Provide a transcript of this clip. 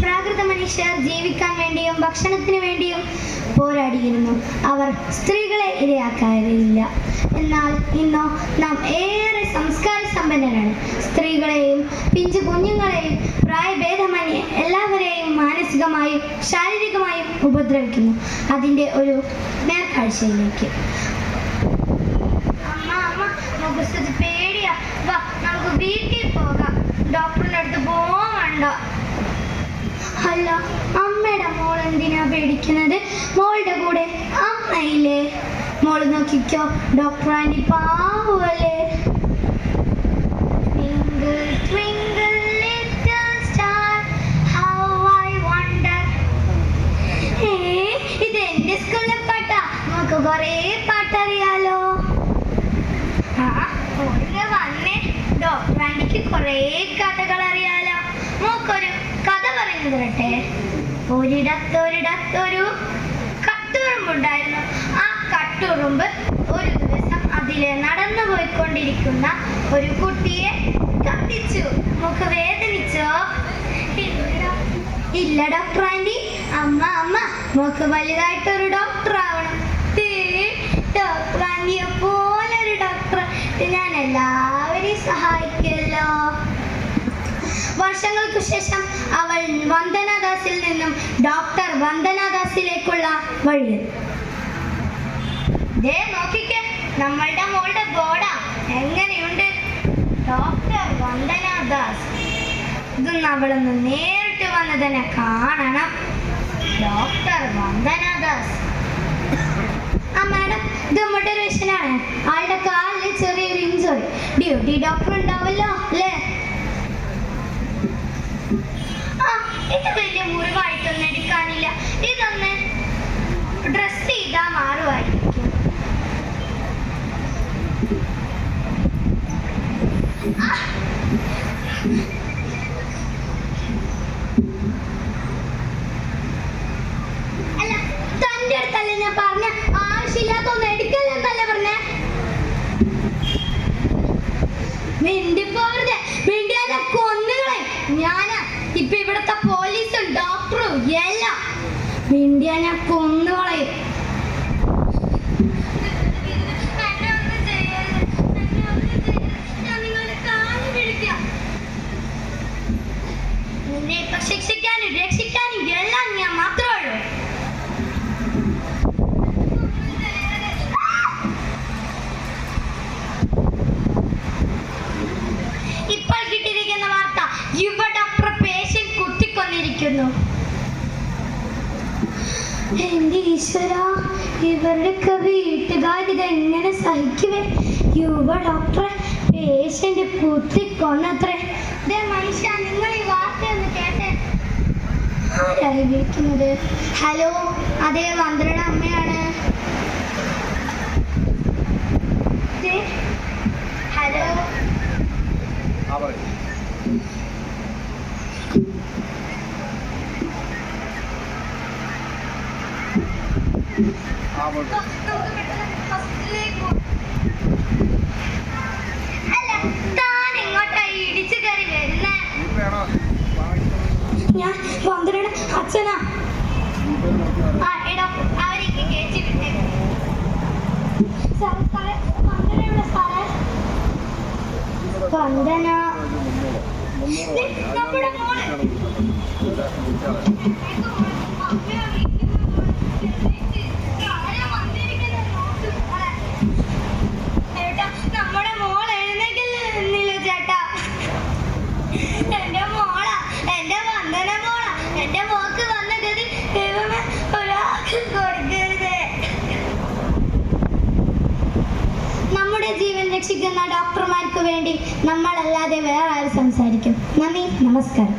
പ്രാകൃത മനുഷ്യർ ജീവിക്കാൻ വേണ്ടിയും ഭക്ഷണത്തിന് വേണ്ടിയും പോരാടിയിരുന്നു. അവർ സ്ത്രീകളെ ഇരയാക്കാറില്ല. എന്നാൽ ഇന്നോ നാം ഏറെ സംസ്കാര സമ്പന്നരാണ്. സ്ത്രീകളെയും പിഞ്ചു കുഞ്ഞുങ്ങളെയും പ്രായഭേദമന്യേ എല്ലാവരെയും മാനസികമായും ശാരീരികമായും ഉപദ്രവിക്കുന്നു. അതിൻ്റെ ഒരു നേർക്കാഴ്ചയിലേക്ക്. പേടിയാ, വാ നമുക്ക് വീട്ടിൽ പോകാം. ഡോക്ടറിന്റെ അടുത്ത് പോവണ്ട. അല്ല, അമ്മയുടെ മോൾ എന്തിനാ പേടിക്കുന്നത്? മോളുടെ കൂടെ അമ്മയില്ലേ? മോള് നോക്കിക്കോ, ഡോക്ടർ ആന്റി പാവല്ലേ. ഇത് എന്റെ സ്കൂളിലെ പാട്ടാ. നമുക്ക് കൊറേ പാട്ടറിയാലോ. വന്നേ, ഡോക്ടർ ആന്റിക്ക് കൊറേ കഥകൾ അറിയാലോ. മോക്കൊരു കഥ പറഞ്ഞു തരട്ടെ. ഒരിടത്തൊരു കട്ടുറുമ്പുണ്ടായിരുന്നു. ആ കട്ടുറുമ്പ് ഒരു ദിവസം അതിലെ നടന്നു പോയിക്കൊണ്ടിരിക്കുന്ന ഒരു കുട്ടിയെ കത്തിച്ചു. മോക്ക് വേദനിച്ചോ? ഇല്ല ഡോക്ടർ ആന്റി. അമ്മ മോക്ക് വലുതായിട്ടൊരു ഡോക്ടർ ആവണം. ഡോക്ടർ ആന്റിയെ പോലൊരു ഡോക്ടർ ഞാൻ എല്ലാവരെയും സഹായിക്കല്ലോ. വർഷങ്ങൾക്ക് ശേഷം അവൾ വന്ദനാദാസിൽ നിന്നും ഡോക്ടർ വന്ദനാദാസിലേക്കുള്ള വഴി. നോക്കിക്കേ, നമ്മളുടെ മോളുടെ ബോർഡാ. എങ്ങനെയുണ്ട്? ഡോക്ടർ വന്ദനാദാസ്. ഇതൊന്നും അവളൊന്ന് നേരിട്ട് വന്ന് തന്നെ കാണണം. ഡോക്ടർ വന്ദനാദാസ്. മാഡം, ഇത് മോട്ടിവേഷനാണ്. ആളുടെ കാലിൽ ചെറിയൊരു ഇഞ്ചുറി. ഡ്യൂട്ടി ഡോക്ടർ ഉണ്ടാവല്ലോ അല്ലേ? ഇത് വലിയ മുറിവായിട്ടൊന്നും എടുക്കാനില്ല. ഇതൊന്ന് ഡ്രസ് ചെയ്താ മാറുമായിരിക്കും. അല്ല, തന്റെ അടുത്തല്ലേ ഞാൻ പറഞ്ഞ ആവശ്യമില്ലാത്തൊന്നും എടുക്കല്ലെന്നല്ലേ പറഞ്ഞേ? മിണ്ടിപ്പോവരുത്. മിണ്ടിയാലെ കൊന്നുകളെ. ഞാന് ഇപ്പൊ ഇവിടുത്തെ പോലീസും ഡോക്ടറും എല്ലാം. മിണ്ടിയാ ഞാൻ കൊന്നുകളയും. നിന്നെ ഇപ്പൊ ശിക്ഷിക്കാനും രക്ഷിക്കാനും എല്ലാം ഞാൻ മാത്രമേ ഉള്ളൂ. ഇപ്പോൾ കിട്ടിയിരിക്കുന്ന വാർത്ത, യുവ ഡോക്ടർ പേഷ്യന്റ് കുത്തിക്കൊന്നിരിക്കുന്നു. എന്റെ ഈശ്വര, ഇവരുടെയൊക്കെ വീട്ടുകാരിതെങ്ങനെ സഹിക്കുവേ? യുവ ഡോക്ടറെ പേഷ്യന്റ് കുത്തിക്കൊന്നത്രേ. മനുഷ്യ, നിങ്ങൾ ഈ വാർത്തയൊന്ന് കേട്ടെ. ആരായി വിളിക്കുന്നത്? ഹലോ, അതെ, വന്ദനയുടെ അമ്മയാണ്. ഹലോ. അല്ല, താൻ എങ്ങോട്ടായി ഇടിച്ചു കയറി വരുന്നേ? ഞാൻ വന്ദനയുടെ അച്ഛനാ. എടോ, അവരേക്ക് കയറ്റി വിട്ടേ. സാറേ, വന്ദനയുടെ സാറേ. വന്ദന നമ്മുടെ മോളെ. നമ്മുടെ മോൾ എഴുന്നേക്കുന്നില്ല ചേട്ടാ. എന്റെ മോളാ, എന്റെ വന്ദന മോളാ. എന്റെ മോക്ക് വന്ന ഗതി ദൈവമേ ഒരാൾക്ക് കൊടുക്കരുത്. നമ്മുടെ ജീവൻ രക്ഷിക്കുന്ന ഡോക്ടർമാർക്ക് വേണ്ടി നമ്മളല്ലാതെ വേറെ ആരും സംസാരിക്കും. നന്ദി, നമസ്കാരം.